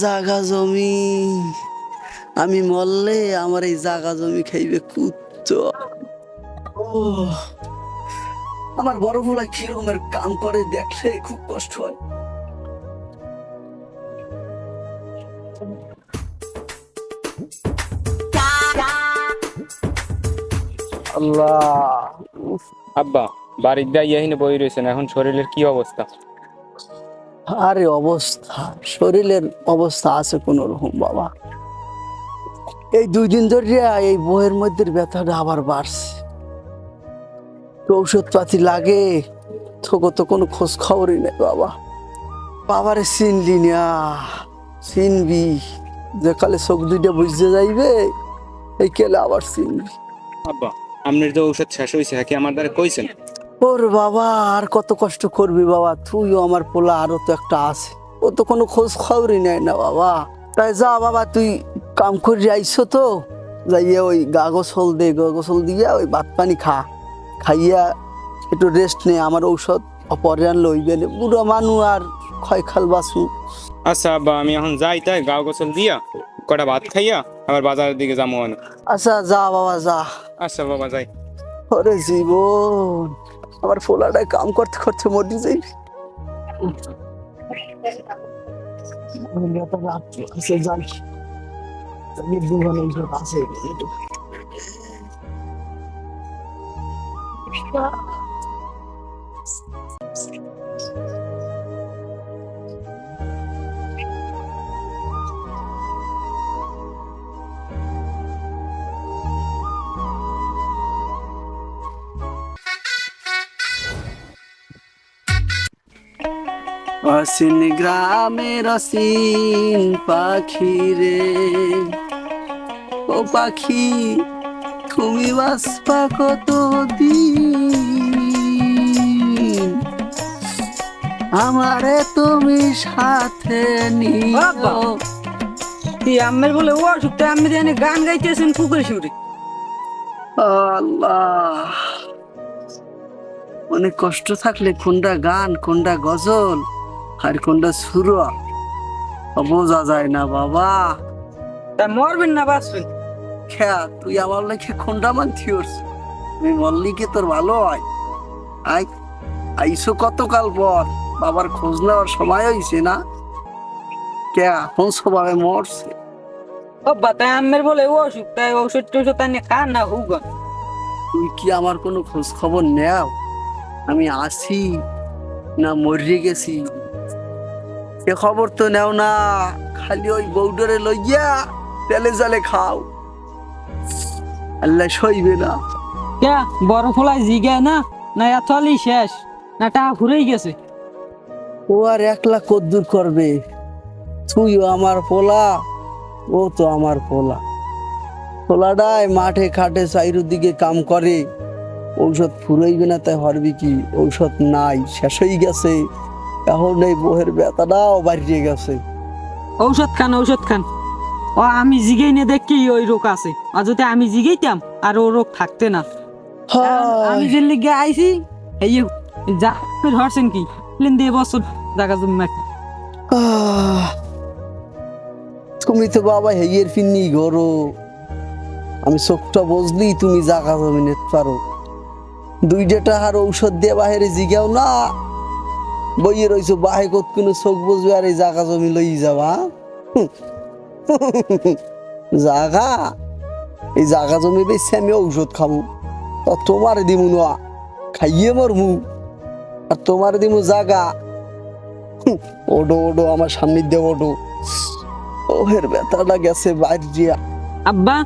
জাগা জমি, আমি মরলে আমার এই জাগা জমি খাইবে কুত্তো। ও, আমার বড় ফুলা কিরকমের কাম করে দেখলে খুব কষ্ট হয়। আল্লাহ, আব্বা বাড়ির দা ইয়াহিনে বই রয়েছেন, এখন শরীরের কি অবস্থা? আরে অবস্থা, শরীরের অবস্থা আছে কোন রকম বাবা। এই 2 দিন ধরে এই বইয়ের মধ্যে ব্যথাটা আবার বাড়ছে। তো ঔষধ পাতি লাগে, তোকে তো কোনো খোঁজ খবরই নেই বাবা। বাবারে চিনলি না, চিনবি যেকালে চোখ দুইটা বুঝতে যাইবে, এই কেলে আবার চিনবি। আব্বা আপনার যে ঔষধ শেষ হয়েছে, হ্যাঁ কি আমার দ্বারা কইছেন? ওর বাবা আর কত কষ্ট করবি বাবা, তুইও আমার পোলা, আরো তো একটা আছে, ও তো কোনো খোঁজ খবরই নেয় না বাবা। তাই যা বাবা, তুই কাম করে আইছো তো, যাইয়া ওই গা গোসল দে, গা গোসল দিয়া ওই ভাত পানি খাইয়া একটু রেস্ট নে। আমার ঔষধ অপরান লইবে না, বুড়ো মানুষ আর ক্ষয় খাল বাসু। আচ্ছা আব্বা, আমি এখন যাই, তাই গাও গোসল দিয়া কটা ভাত খাইয়া আবার বাজারের দিকে যাবো। আচ্ছা যা বাবা যা। আচ্ছা বাবা যাই। ওরে জীবন, আমার ফোলাটায় কাম করতে করতে মরি যাই। অসীন গ্রামের অসীন পাখি রে, ও পাখি তুমি বাসপা কতদিন, আমারে তুমি সাথে নিও। তুই আম্মের বলে ও অসুখ, তাই আমি জানি গান গাইতেছেন কুকুর সুরে। আল্লাহ, অনেক কষ্ট থাকলে কোনটা গান, কোনটা গজল, আর কোনটা সুরা বোঝা যায় না বাবা। তা মরবেন না বাঁচবেন? খেয়া তুই আমার লেখে কোনটা মানছি ওরছ, আমি মল্লিকে তোর ভালো হয়। আই আইসো কতকাল পর, বাবার খোঁজ নেওয়ার সময় হয়েছে না? কেয়া কোন স্বভাবে মরছে? বাবা তাই আম্মের বলে ও অসুখ, তাই ঔষধ টৌষধ তাই খান না হুগন। তুই কি আমার কোনো খোঁজ খবর নেও? আমি আছি না মরিয়ে গেছি এ খবর তো নেও না, খালি ওই বউডরে লইয়া তেলে জালে খাও। আল্লাহ সইবে না। কে বড় ফলায় জিগে না, না এতলি শেষ, না টা ঘুরেই গেছে? ও আর একলা কদ্দুর করবে? তুইও আমার পোলা, ও তো আমার পোলা। পোলাটাই মাঠে খাটে চাইরুদিকে কাম করে, ঔষধ ফুরাইবে না তাই হরবি কি? ঔষধ নাই, শেষ হয়ে গেছে। এখন এই বহের ব্যথাটাও বাড়িয়ে গেছে। ঔষধ খান, ঔষধ খান। ও আমি জিগেই না দেখি ওই রোগ আছে, আর যদি আমি জিগেইতাম আর ও রোগ থাকতে না। আমি যে লিগে আইছি এই যা ধরছেন কি প্লেন দিয়ে বছর জায়গা জমি মাটি। তুমি তো বাবা হেয়ের ফিন্নি গরো, আমি চোখটা বুঝলি তুমি জাগা জমি নিতে পারো। 2টা আর ঔষধ দিয়ে বাহিরে জিগাও না, বইয়ে রইছো বাহে কত কোনো চোখ বুঝবে আর এই জাগা জমি লই যাবা। জাগা, এই জাগা জমি বেশি আমি ঔষধ খাবো, তা তোমার দিমু না খাইয়ে মরমু, আর তোমার দিমু জাগা। ওডো ওডো আমার সামনে দিয়ে ওডো, ওহের ব্যথাটা গেছে বাইরিয়া। আব্বা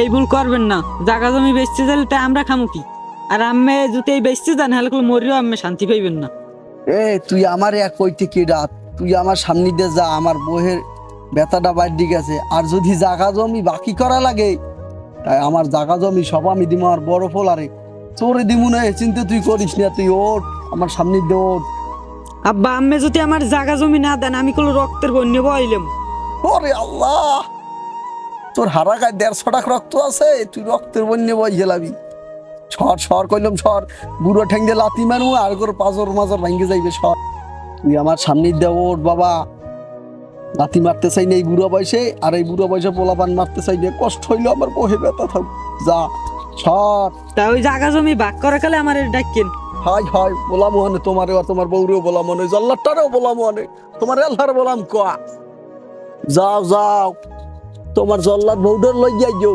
এই ভুল করবেন না, জায়গা জমি বেচতে গেলে তাই আমরা খামু কি? আর আম্মে যদি এই বেচতে যান হলে মরিও আম্মে শান্তি পাইবেন না। এ তুই আমার এক কইতে কি রাত, তুই আমার সামনে দিয়ে যা, আমার বহের ব্যথাটা বাইরে গেছে। আর যদি জাগা জমি বাকি করা লাগে, তাই আমার জাগা জমি সব আমি দিমু আর বড় ফোলারে তোরে দিমু না, চিন্তা তুই করিস না। তুই ওঠ আমার সামনে দিয়ে ওঠ। আব্বা আম্মে যদি আমার জায়গা জমি না দেন আমি কোনো রক্তের বন্য বইলাম। ওরে আল্লাহ, তোর হারা গায়ে 150 টাকা রক্ত আছে, তুই রক্তের বন্যে বই গেলাবি। সর সর কইলাম সর, বুড়ো ঠ্যাং দিয়ে লাথি মারু আর করে পাজর মাজর ভাঙ্গে যাইবে। সর তুই আমার সামনে দিয়ে ওঠ বাবা। লাথি মারতে চাই না এই বুড়ো বয়সে, আর এই বুড়ো বয়সে পোলাপান মারতে চাই না, কষ্ট হইলো আমার বহে ব্যথা থাক। যা সব তা ওই জায়গা জমি ভাগ করে খেলে আমার ডাকেন। হাই হাই বলাম মনে তোমারে, আর তোমার বউরেও বলাম মনে, জল্লাটারেও বলাম মনে, তোমার আল্লাহর বলাম কোয়া। যাও যাও তোমার জল্লাদ বউডার লই যাইও,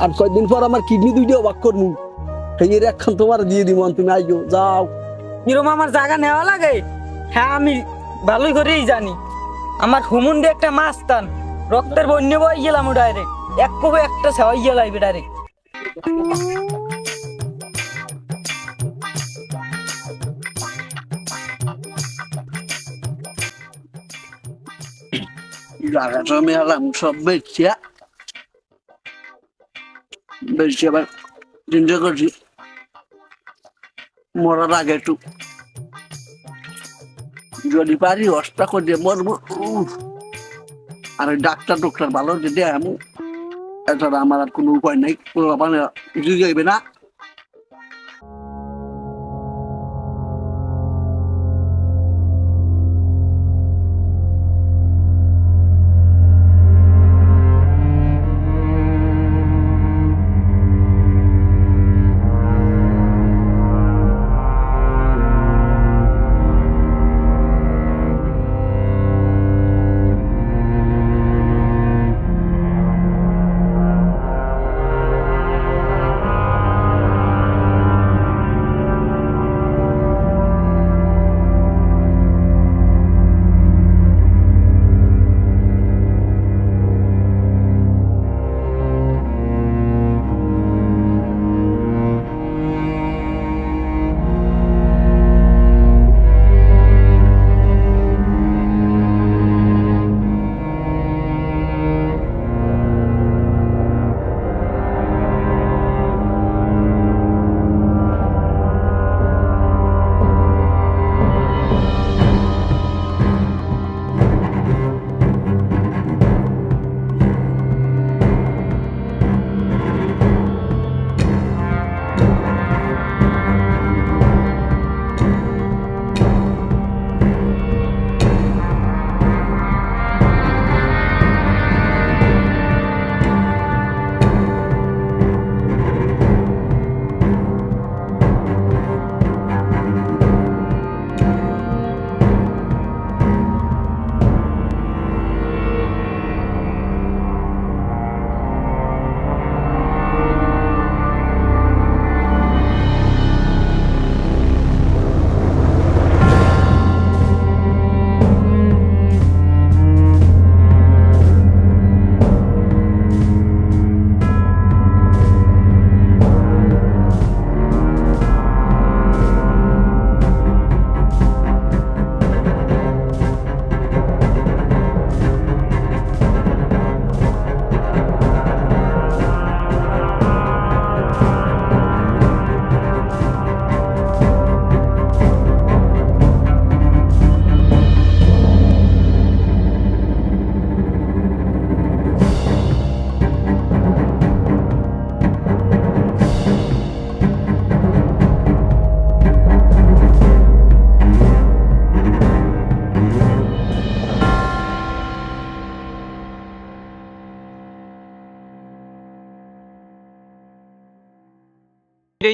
আর কয়দিন পর আমার কিডনি দুইটাও ভাগ করমু, সেই একখান তোমার দিয়ে দিব, তুমি আইও যাও। এরম আমার জায়গা নেওয়া লাগে? হ্যাঁ আমি ভালোই করেই জানি। আমার হুমুন্ডে একটা মাছ টান, রক্তের বন্যে বই গেলাম ডাইরেক্ট, এক কবে একটা সেওয়াই গেলাইবে ডাইরেক্ট। জায়গা জমি হলাম সব বেচিয়া, বেশি আবার চিন্তা করছি মরার আগে একটু যদি পারি অস্তা করে মরবো। আর ওই ডাক্তার ডক্টর ভালো যদি এমন, এছাড়া আমার আর কোনো উপায় নাই, মানে যাইবে না।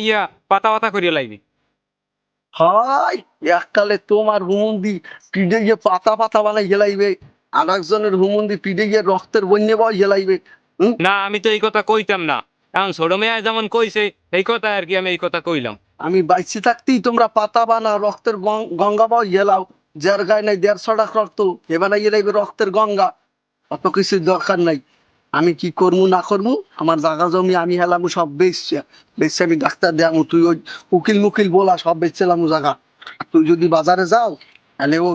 ইয়া পাতা পাতা করিয়া লাইবি। হাই এককালে তোমার হুমন্দি পিঠে গিয়ে পাতা পাতা বানাই গেলাইবে, আর একজনের হুমন্দি পিঠে গিয়ে রক্তের বন্যে বয় গেলাইবে। না আমি তো এই কথা কইতাম না, এখন ছোট মেয়ে যেমন কইছে এই কথা আর কি আমি এই কথা কইলাম। আমি বাইচে থাকতেই তোমরা পাতা বানা রক্তের গঙ্গা বয় গেলাও, যার গায়ে নাই 150 টাকা রক্ত, এ বানাই গেলাইবে রক্তের গঙ্গা। অত কিছুর দরকার নাই। আমি কি করবো না করবো, আমার জায়গা জমি আমি হেলাম সব বেচছে, বেচছে আমি ডাক্তার দেয়ামু, তুই ওই উকিল মুকিল বলা সব বেচছিলাম জায়গা। তুই যদি বাজারে যাও তাহলে ও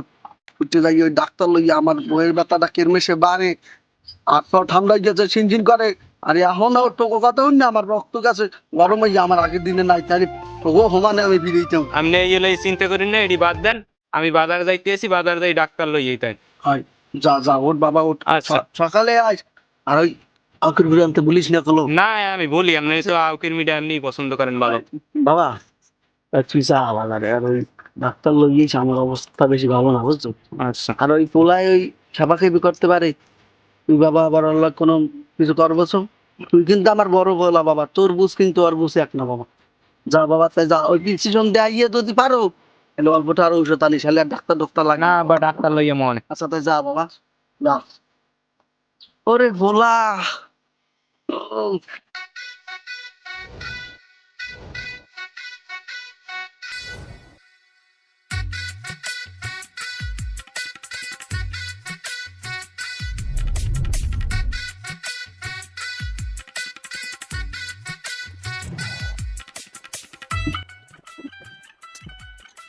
উঠতে যাই ওই ডাক্তার লইয়া আমার বইয়ের ব্যথাটা কেরমেশে বাড়ে, আর তো ঠান্ডায় গেছে ছিনছিন করে। আর এখন ওর তোকে কথা হই না, আমার রক্ত গেছে গরম হইয়া, আমার আগের দিনে নাই, তাহলে তোকেও সমানে আমি বিড়িতাম। আপনি এই এলাই চিন্তা করেন না, এটি বাদ দেন, আমি বাজারে যাইতে আছি, বাজারে যাই ডাক্তার লই তাই। হয় যা যা ওর বাবা ওর আচ্ছা। সকালে আয়, আর ওই আখের ঘুরে আনতে বলিস না কলো। না আমি বলি আপনি তো আউকের মিডিয়া এমনি পছন্দ করেন ভালো। বাবা তুই চা বাজারে, আর ওই ডাক্তার লইয়েছে, আমার অবস্থা বেশি ভালো না বুঝছো। আচ্ছা। আর ওই পোলায় ওই সাবা খাইবি করতে পারে? তুই বাবা আবার আল্লাহ কোনো কিছু করবো সব? তুই কিন্তু আমার বড় বলা বাবা, তোর বুঝ কিন্তু আর বুঝ এক না বাবা। যা বাবা, তাই যা, ওই ডিসিশন দেয় যদি পারো তাহলে অল্পটা আরো ঔষধ আনিস, হলে আর ডাক্তার ডক্তার লাগে না না আব্বা, ডাক্তার লইয়া মনে। আচ্ছা তাই যা বাবা, যা। ওরে ভোলা, ও,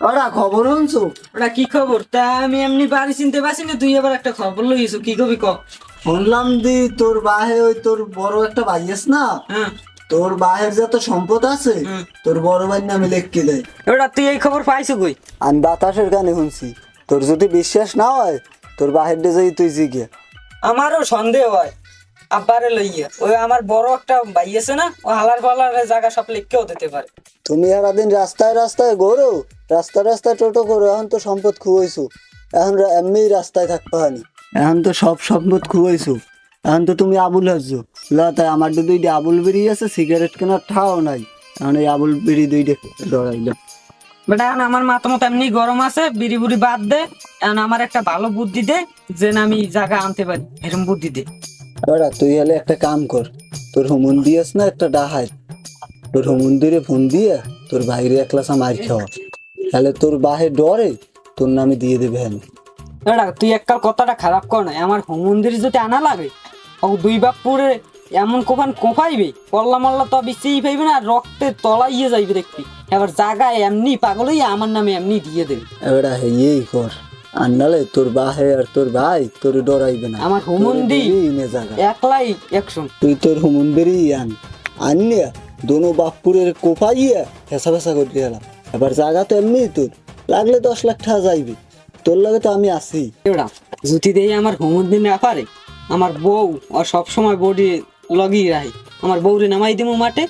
ওরা খবর শুনছো? ওটা কি খবর? তা আমি এমনি বাড়ি চিনতে পারছি না, তুই আবার একটা খবর লইছো, কি কবি ক? শুনলাম দি তোর বাহে ওই তোর বড় একটা ভাই আছে না, হ্যাঁ তোর বাহের যত সম্পদ আছে হুম। তোর বড় ভাই নামে লিখকে দেয়। ওটা তুই এই খবর পাইছো কই? আমি বাতাসের গানে শুনছি। তোর যদি বিশ্বাস না হয় তোর বাহের যাই তুই জিগে। আমারও সন্দেহ হয় আব্বারে লইয়া, ওই আমার বড় একটা ভাই আছে না, ও হালার পালার জায়গা সব লিখকেও দিতে পারে। তুমি সারাদিন রাস্তায় রাস্তায় ঘোরো, রাস্তায় রাস্তায় টোটো করো, এখন তো সম্পদ খুয়াইছো, এখন এমনি রাস্তায় থাকতে হয়নি, এখন তো সব সম্পদ খুয়াইছো, এখন তো তুমি আবুল হাজছো। তাই আমার তো দুইটা আবুল বেরিয়ে আছে, সিগারেট কেনার ঠাও নাই, এখন এই আবুল বেরি দুইটা ডরাইলো। বেটা এখন আমার মাথা মতো এমনি গরম আছে, বিড়ি বুড়ি বাদ দে, এখন আমার একটা ভালো বুদ্ধি দে, যে না আমি জায়গা আনতে পারি, এরকম বুদ্ধি দে। ওরা তুই হলে একটা কাম কর, তোর হুমুন দিয়েস না একটা ডাহাই, তোর হুমুন্দিরে ফোন দিয়ে তোর বাইরে একলাসা মার খাওয়া, তাহলে তোর বাহে ডরে তোর নামে দিয়ে দেবে। হ্যাঁ বেটা তুই এককাল কথাটা খারাপ কর না, আমার হোম মন্দির যদি আনা লাগে, ও দুই বাপ পুরে এমন কোফান কোফাইবে, পল্লা মল্লা তো বেশিই পাইবে না, আর রক্তে তলাইয়ে যাইবে দেখবি, এবার জায়গায় এমনি পাগল হইয়া আমার নামে এমনি দিয়ে দেবে। এবার হেই কর, আর নালে তোর বাহে আর তোর ভাই তোর ডরাইবে না, আমার হুমুন্দি একলাই একশন। তুই তোর হুমুন্দেরই আনিয়া দোনো বাপুরের কোফাইয়া হেসা ফেসা করে গেলাম। এবার জায়গা তো এমনি তোর, লাগলে 10 লাখ টাকা যাইবে, তোর লাগে তো আমি আছি। এবার যদি দেই আমার হুমুন্দি না পারে, আমার বউ আর সবসময় বডি লগিয়ে রাখে, আমার বউরে নামাই দিব মাঠে,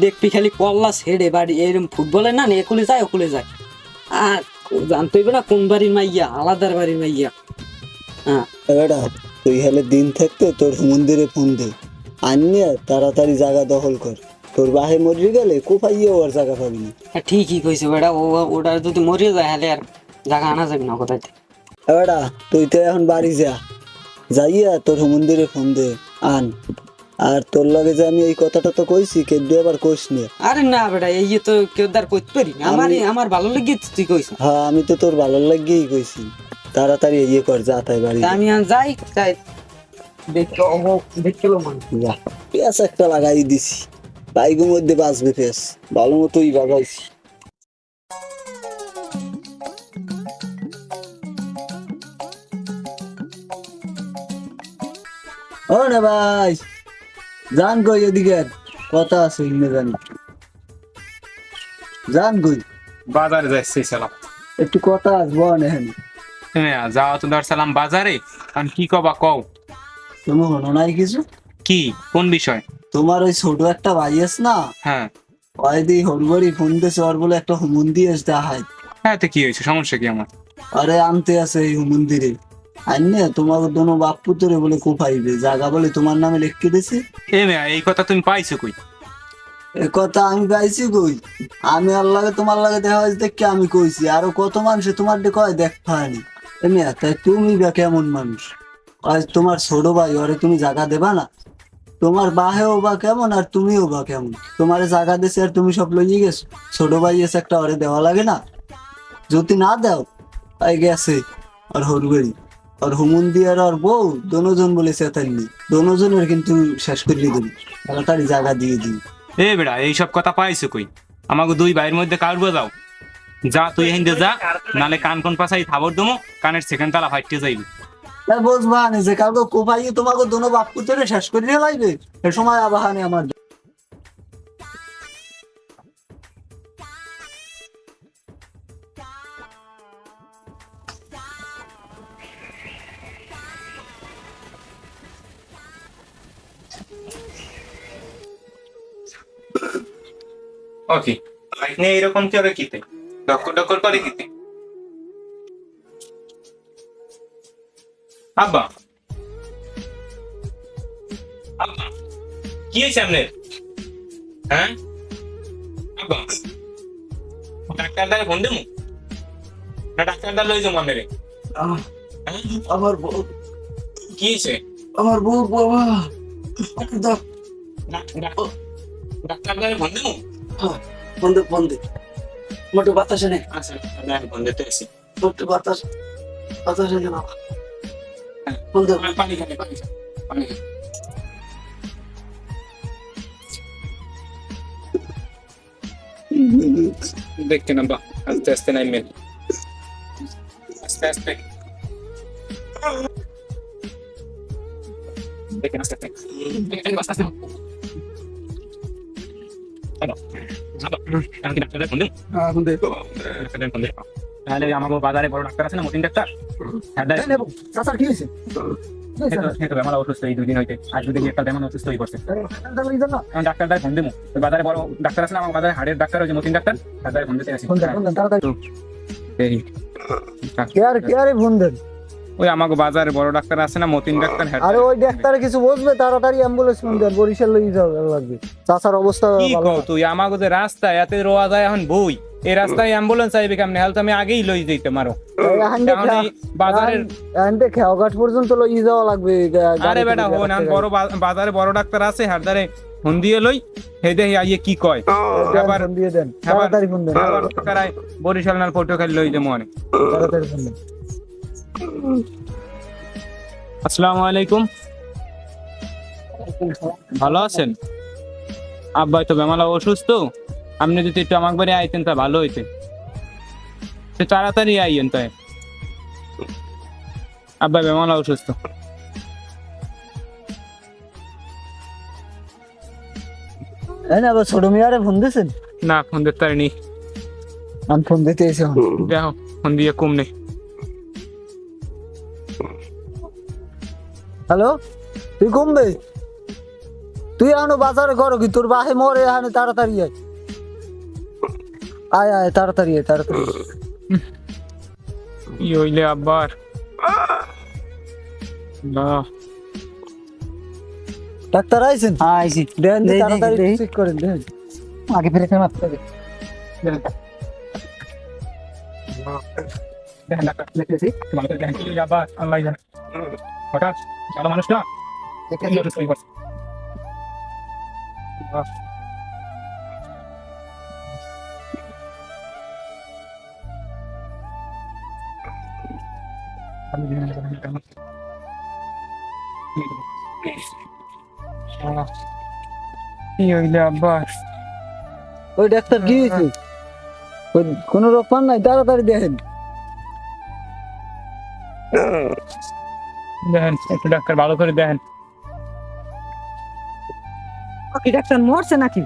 দেখবি খালি কল্লা ছেড়ে বাড়ি এরকম ফুটবলে না একুলে যায় ওকুলে যায়, আর জানতে হইবে না কোন বাড়ির মাইয়া, আলাদার বাড়ির মাইয়া। হ্যাঁ এবারে তুই হলে দিন থাকতে তোর মন্দিরে ফোন দে, আনিয়া তাড়াতাড়ি জায়গা দখল কর, তোর বাহে মরে গেলে কোপাইয়াও আর জায়গা পাবি না। ঠিকই কইছে বেটা, ওটা যদি মরিয়ে যায় হলে আর জায়গা আনা যাবে না কোথায়। এবারে তুই তো এখন বাড়ি যা, যাইয়া তোর মন্দিরে ফোন দে আন, আর তোর লাগে যে আমি এই কথাটা তো কইছি, কেউ আবার কইস নি। আরে না বেটা, এই তো কেউ দার করতে পারি না, আমার ভালো লেগে তুই কইছ। হ্যাঁ আমি তো তোর ভালো লাগেই কইছি, তাড়াতাড়ি ইয়ে কর, যা তাই বাড়ি যা। আমি আর যাই যাই দেখলো মানুষ। যা, পেঁয়াজ একটা লাগাই দিছি, বাইকের মধ্যে বাঁচবে পেঁয়াজ, ভালো মতোই বাগাইছি। ও না ভাই, জান কই এদিকে কথা আছে, ইনে জানি জান কই, বাজারে যাইছিলাম। একটু কথা আসবো না এখানে। হ্যাঁ যাওয়া তো ধরছিলাম বাজারে, কারণ কি কবা কও। তুমি হলো নাই কিছু? কি কোন বিষয়? তোমার ওই ছোট একটা ভাই আছে না, হ্যাঁ ওই দি হরবড়ি ফোন দিয়েছে, ওর বলে একটা হুমন্দি আছে দেখাই, হ্যাঁ, তো কি হয়েছে, সমস্যা কি আমার? আরে আনতে আছে এই মন্দিরে, আইনে তোমার দোনো বাপ পুতরে বলে কোপাইবে, জায়গা বলে তোমার নামে লিখকে দিছে। এ মেয়া, এই কথা তুমি পাইছো কই? এ কথা আমি পাইছি কই, আমি আর লাগে তোমার লাগে দেখা হয়েছে দেখে আমি কইছি, আরো কত মানুষে তোমার ডে কয় দেখা হয়নি। এমনি তাই তুমি বা কেমন মানুষ, আজ তোমার ছোট ভাই, ওরে তুমি জায়গা দেবা না? তোমার বাহেও বা কেমন আর তুমিও বা কেমন, তোমারে জায়গা দিছে আর তুমি সব লইয়ে গেছো, ছোট ভাই এসে একটা ওরে দেওয়া লাগে না? যদি না দাও তাই গেছে আর হরবেরি, আর হুমন্দি আর ওর বউ দোনোজন বলে চেতাননি, দোনোজনের কিন্তু শেষ করে দিবি, তাড়াতাড়ি জায়গা দিয়ে দিবি। এ বেড়া, এইসব কথা পাইছো কই? আমাকে দুই ভাইয়ের মধ্যে কার বোঝাও, যা তুই হিন্দে যা, নালে কান কোন পাশাই থাবর দমো, কানের সেকেন্ড তালা ফাইটে যাইবি। বুঝবা নি যে কাউকে কোপাইয়ে তোমাকে দোনো বাপ পুতরে শেষ করে দিয়ে লাগবে, এ সময় আবাহানি আমার। ওকে, বাইক নিয়ে এরকম করে কিতে ডক্কর ডক্কর করে কিতে? আব্বা আব্বা কি হয়েছে আপনার? হ্যাঁ আব্বা ডাক্তার দ্বারা ফোন দেবো না ডাক্তার দ্বারা লই যাবো আপনারে? আহ, হ্যাঁ? আমার বউ, কি হয়েছে? আমার বউ বাবা, ডাক্তার দ্বারা ফোন দেবো? বন্ধে বন্ধে, মোটে বাতাসে নেই, আচ্ছা আমি ফোন দিতে এসেছি। মোটে বাতাসে নেই বাবা, বন্ধে। পানি খাবে পানি খাবে পানি খাবে। দেখছেন আব্বা আস্তে আস্তে নামবেন আস্তে আস্তে দেখেন আস্তে আস্তে দেখেন আস্তে আস্তে আব্বা আব্বা আমি কি ডাক্তারের ফোন দিন? বন্ধে, ডাক্তারের ফোন দিন তাহলে আমাকে বাজারে বড় ডাক্তার আছে না মতিন ডাক্তার হ্যাঁ দেখ চাচার কি হয়েছে? আমার অসুস্থ এই 2 দিন হইতে আর যদি একটা তেমন অসুস্থ হয়ে পড়ছে আমি ডাক্তারটাই ফোন দেবো বাজারে বড় ডাক্তার আছে না আমার বাজারে হাড়ের ডাক্তার ওই যে মতিন ডাক্তার তাদের ফোন দিতে আসি এই কেয়ারে ফোন দেন। ওই আমাকে বাজারে বড় ডাক্তার আছে না মতিন ডাক্তার হ্যাঁ আরে ওই ডাক্তারে কিছু বসবে, তাড়াতাড়ি অ্যাম্বুলেন্স ফোন দেন, বরিশাল লই যাওয়া লাগবে। চাচার অবস্থা কি ভালো কও না। তুই আমাকে যে রাস্তায় এত রোয়া যায় এখন বই এই রাস্তায় অ্যাম্বুলেন্স আইবে কেমনে হেলথ আমি আগেই লই যেতে মারো এখন এই বাজারের এন্ডে খেয়াঘাট পর্যন্ত লই যাওয়া লাগবে। আরে বেটা হন এখন বড় বাজারে বড় ডাক্তার আছে হারদারে ফোন দিয়ে লই হে দেখি আইয়ে কি কয় আবার ফোন দিয়ে দেন, আবার তাড়াতাড়ি ফোন দেন, আবার টাকায় বরিশাল নাল ফটো খালি লই দেবো অনেক। তাড়াতাড়ি ফোন দেন। আসসালামু আলাইকুম ভালো আছেন? আব্বাই তো বেমালা অসুস্থ আপনি যদি একটু আমার বাড়ি আইতেন তা ভালো হইতে একটু তাড়াতাড়ি আইয়েন তাই আব্বাই বেমালা অসুস্থ এই না আবার ছোট মিয়ারে ফোন দিয়েছেন? না ফোন দিতে পারিনি আমি ফোন দিতে এসে দেখো ফোন দিয়ে কম নেই হ্যালো, তুই কমবে? তুই এখনো বাজারে করো কি? তোর বাহে মরে এখানে, তাড়াতাড়ি আয়, আয় আয় তাড়াতাড়ি আয়, তাড়াতাড়ি। কি হইলে আব্বার না ডাক্তার আইছেন? আইছি দেন দেই, তাড়াতাড়ি দেই। চেক করেন, দেন। আগে ফেরে মারতে হবে দেখেন ডাক্তার দেখতেছি তোমার তো দেখেন কি হইলে আব্বার আল্লাহ জানে হঠাৎ ভালো মানুষ না কি অসুস্থ হয়ে পড়ছে কি হইলে আব্বার ওই ডাক্তার কি হয়েছে? ওই কোনো রোগ পান নাই? তাড়াতাড়ি দেখেন। দেখেন একটু ডাক্তার ভালো করে দেখেন কি ডাক্তার মরছে নাকি?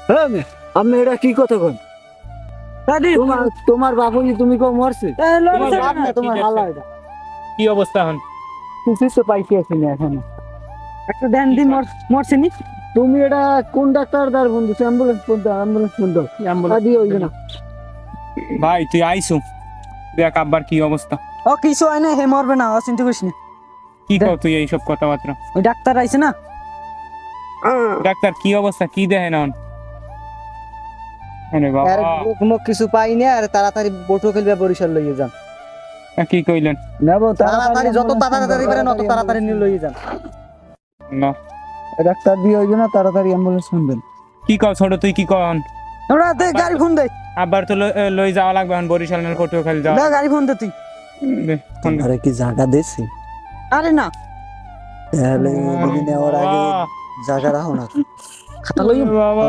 হ্যাঁ আপনি এটা কি কথা কন? দাদি তোমার বাপুজি তুমি কেউ মরছে? তোমার লড়ছে বাপ না। না, তোমার হালা এটা। কি অবস্থা এখন কিছু তো পাইছি আছি না এখনো। একটা দেন দিন মরছে নি তুমি এটা কোন ডাক্তার দ্বার বন্ধু? অ্যাম্বুলেন্স ফোন দাও, অ্যাম্বুলেন্স ফোন দাও। আদি হইবে না। ভাই তুই আইসু দেখ আব্বার কি অবস্থা ও কিছু হয় না, হে মরবে না, অচিন্তা করিস না। কি কর তুই এইসব কথাবার্তা ওই ডাক্তার আইছে না, ডাক্তার কি অবস্থা কি দেখেন এখন আরে আর বাবা মুখ কিছু পাই না, আর তাড়াতাড়ি বটো খেলবে, বরিশাল লইয়ে যান। কি কইলেন নেবো তাড়াতাড়ি, যত তাড়াতাড়ি পারেন অত তাড়াতাড়ি নিয়ে লইয়ে যান। না ডাক্তার দিয়ে হইবে না, তাড়াতাড়ি অ্যাম্বুলেন্স ফোন দেন। কি কর ছোট তুই কি কর এখন ওরা দে গাড়ি ফোন দে, আব্বার তো লই যাওয়া লাগবে এখন বরিশাল নাল ফটো খালি যাওয়া দে গাড়ি ফোন দে তুই। দে, ফোন দে। আরে কি জায়গা দিছি? আরে না তাহলে ওদিকে নেওয়ার আগে জায়গা রাখো না, খাতা লইও বাবা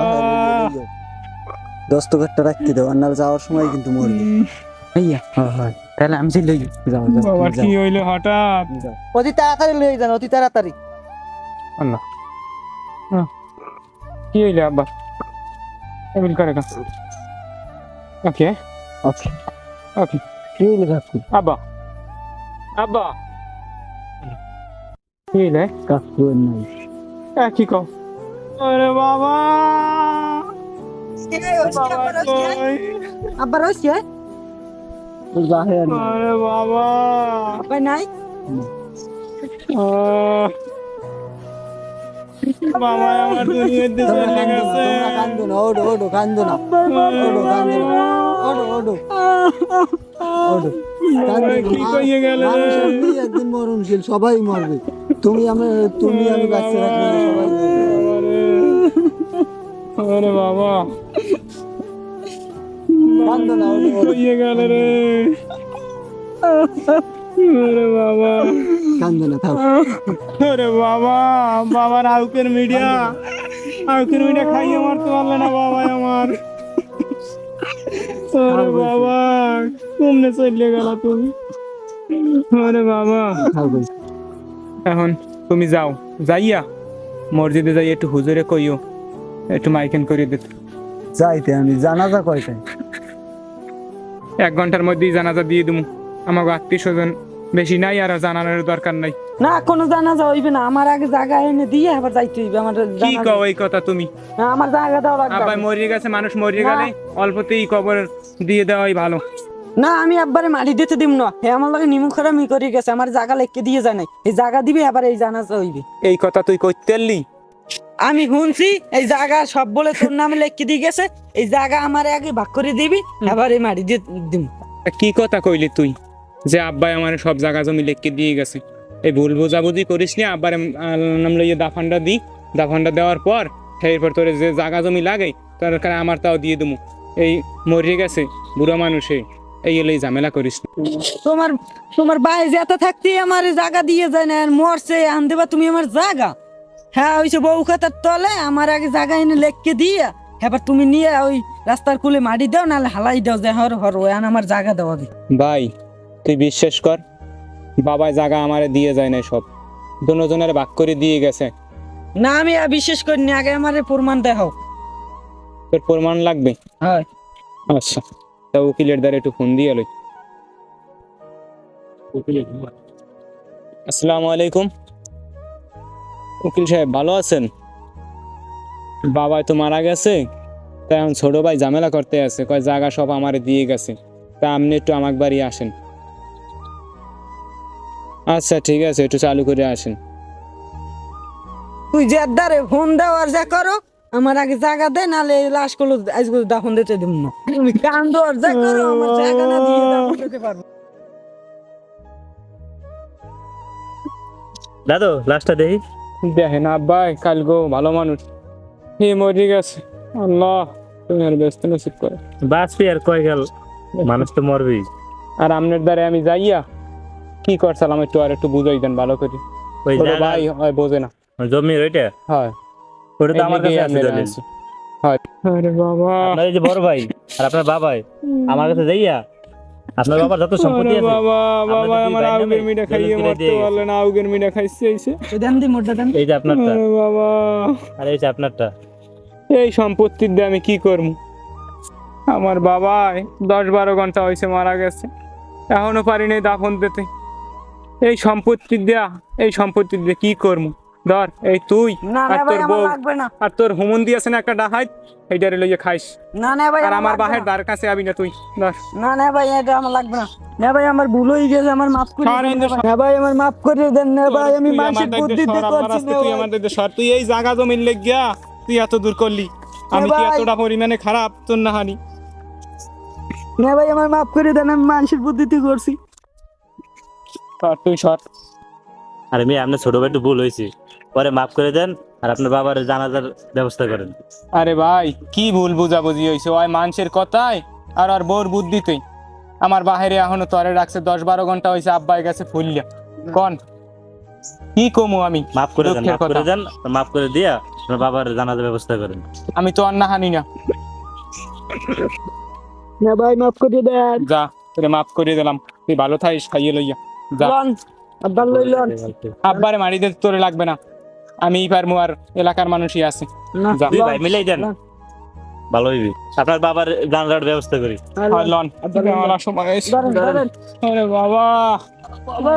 দস্তখতটা রাখতে দাও, আর নাহলে যাওয়ার সময় কিন্তু মরবে। ভাইয়া হ্যাঁ হ্যাঁ, তাহলে আমি যে লই যাও বাবার যাও কি হইলো হঠাৎ যাও। অতি তাড়াতাড়ি লইয়ে যান, অতি তাড়াতাড়ি। আল্লাহ কি হইলো আব্বা এবিল করে কা ওকে ওকে, ওকে কি লেখাচ্ছি? আব্বা আব্বা কি হইলে কাকু নাই। কি কও আরে বাবা বাবা কই আবার হইছে বাহে আর আরে বাবা ভাই নাই বাবা আমার দুনিয়াতে চলে গেছে। তোমরা কান্দো না, ওঠো ওঠো, কান্দো না, ওঠো, কান্দো না, ওঠো ওঠো ওঠো, কান্দো না। কি কইয়ে গেলে রে? মানুষ এমনি একদিন মরণশীল, সবাই মরবে। তুমি আমি বাচ্চা রাখবো না, সবাই মরবে। আরে বাবা কান্দো না, ওঠো ওঠো, কইয়ে গেল রে। আরে বাবা, কান্দো না, থাক। আরে বাবা, বাবার আউকের মিডিয়া খাইয়ে মারতে পারলে না বাবা আমার। আরে বাবা কমনে চলে গেল তুমি। আরে বাবা, থাক ভাই। এখন তুমি যাও, যাইয়া মসজিদে যাই একটু হুজুরে কইও একটু মাইকেন করে দিত। যাইতে আমি জানাজা কয়টায়? 1 ঘন্টার মধ্যেই জানাজা দিয়ে দিমু। আমাকে আত্মীয় স্বজন বেশি নাই, আর জানানোর দরকার নাই। না কোনো জানাজা হইবে না, আমার আগে জায়গা এনে দিয়ে আবার যাইতে হইবে। আমার কি কও এই কথা তুমি? না, আমার জায়গা দেওয়া লাগবে। আব্বাই মরে গেছে, মানুষ মরে গেলে অল্পতেই কবর দিয়ে দেওয়াই ভালো। না আমি আব্বারে মাটি দিতে দিব না, হে আমার লাগে নিমু খারামি করে গেছে, আমার জায়গা লেখকে দিয়ে যায় নাই। এই জায়গা দিবে আবার এই জানাজা হইবে। এই কথা তুই কইতে পারলি? আমি শুনছি এই জায়গা সব বলে তোর নামে লেখকে দিয়ে গেছে, এই জায়গা আমার আগে ভাগ করে দিবি, আবার এই মাটি দিয়ে দিব। কি কথা কইলি তুই যে আব্বাই আমার সব জায়গা জমি লেখকে দিয়ে গেছে? এই ভুল বোঝাবুঝি করিস নি। আব্বার নাম লইয়ে দাফানটা দি, দাফানটা দেওয়ার পর এরপর তোর যে জায়গা জমি লাগে তার কারণে আমার তাও দিয়ে দেবো। এই মরে গেছে বুড়া মানুষে, এই এলেই ঝামেলা করিস না। তোমার ভাই যেতে থাকতে আমার জায়গা দিয়ে যায় না, আর মরছে আন দেবা তুমি আমার জায়গা। হ্যাঁ ওইসব বউ খাতার তলে আমার আগে জায়গা এনে লেখকে দিয়া, এবার তুমি নিয়ে ওই রাস্তার কুলে মাটি দাও, নাহলে হালাই দাও যে হর হর ওয়ান আমার জায়গা দেওয়া দি। ভাই তুই বিশ্বাস কর, বাবা জায়গা আমারে দিয়ে যায় না, সব দুজনের ভাগ করে দিয়ে গেছে। না আমি আর বিশ্বাস করি না, আগে আমার প্রমাণ দেখাও। তোর প্রমাণ লাগবে? হ্যাঁ আচ্ছা, তা উকিলের দ্বারা একটু ফোন দিয়ে লই। আসসালামু আলাইকুম। উকিল সাহেব ভালো আছেন? বাবা তো মারা গেছে, তা এখন ছোট ভাই ঝামেলা করতে আছে, কয় জায়গা সব আমারে দিয়ে গেছে, তা আপনি একটু আমার বাড়ি আসেন। আচ্ছা ঠিক আছে, একটু চালু করে আসেন। তুই যে দ্বারে ফোন দাও আর যা করো, আমার আগে জায়গা দে, নাহলে এই লাশ গুলো আজকে দাফন দিতে দিব না। তুমি কান্দো আর যা করো, আমার জায়গা না দিয়ে দাফন দিতে পারবো। দাদু লাস্টটা দেখি। দেখেন আব্বাই কাল গো ভালো মানুষ, হে মরে গেছে। আল্লাহ তুমি আর ব্যস্ত নসিব করে। বাঁচবি আর কয় গেল, মানুষ তো মরবি। আর আপনার দ্বারা আমি যাইয়া কি করছিলাম একটু আর একটু বুঝাই দেন ভালো করে। ওই ছোট জায়গা ভাই হয় বোঝে না। জমির ওইটা, হয় ওটা তো আমার কাছে আছে দলিল। হয়। আরে বাবা, আপনার এই যে বড় ভাই আর আপনার বাবাই আমার কাছে যাইয়া আপনার বাবার যত সম্পত্তি আরে আছে বাবা, বাবা দুই আমার ভাই নামে আউগের মিঠা খাইয়ে দলিল করে মারতে দিয়ে গেছে। পারলে না, আউগের মিঠা খাইছে আইছে। ওই দেন দি মোটা দেন। এই যে আপনারটা আরে বাবা, আর এই যে আপনারটা। এই সম্পত্তির দিয়ে আমি কি করবো? আমার বাবা 10-12 ঘন্টা হয়েছে মারা গেছে, এখনো পারিনি দাফন দিতে। এই সম্পত্তির দিয়ে কি করবো? ধর এই তুই না আর না ভাই তোর আমার বউ লাগবে না। আর তোর হুমন্দি আছে না একটা ডাহাইত, এইটারে লইয়ে খাইস। না না ভাই আর আমার লাগবে বাহের না। দ্বার কাছে আবি না তুই। ধর না না ভাই এটা আমার লাগবে না। না ভাই আমার ভুল হয়ে গেছে, আমার মাফ করে সরেন দেন। যে না ভাই আমার মাফ করে দেন। না ভাই আমি তুই মানুষের আমার দায়িত্বে বুদ্ধিতে সর, আল্লাহর করছি রাস্তায় না তুই ভাই। আমার দায়িত্বে সর। তুই এই জায়গা জমিন লেগিয়া তুই এত দূর করলি, আমি কি ভাই। এতটা পরিমাণে খারাপ তোর না হানি? না ভাই আমার মাফ করে দেন, আমি মানুষের বুদ্ধিতে করছি। সর তুই সর। আর আমি আপনার ছোট ভাই একটু ভুল হয়েছে, পরে মাফ করে দেন আর আপনার বাবার জানাজার ব্যবস্থা করেন। আরে ভাই কি ভুল বুঝাবুঝি হয়েছে? ওই মানুষের কথায় আর আর বোর বুদ্ধিতেই আমার বাহিরে এখনো তরে রাখছে। 10-12 ঘন্টা হয়েছে আব্বাই গেছে ফুললিয়া। কন কি কমু আমি? মাফ করে দেন, দুঃখের মাফ করে কথা। দেন, মাফ করে দিয়া আপনার বাবার জানাজার ব্যবস্থা করেন। আমি তো আর না হানি না। না ভাই মাফ করে দেন। যা তোরে মাফ করে দিলাম, তুই ভালো থাকিস খাইয়ে লইয়া যা। লন আব্বার লইলন। আব্বারে মারি দিতে তোরে লাগবে না, আমি পারমু, আর এলাকার মানুষই আছে। না যা। দুই ভাই মিলাই দেন, ভালো হইবি। আপনার বাবার জানাজার ব্যবস্থা করি। হয় লন, আমার সময় হয়েছে। ধরেন ধরেন। আরে বাবা, বাবা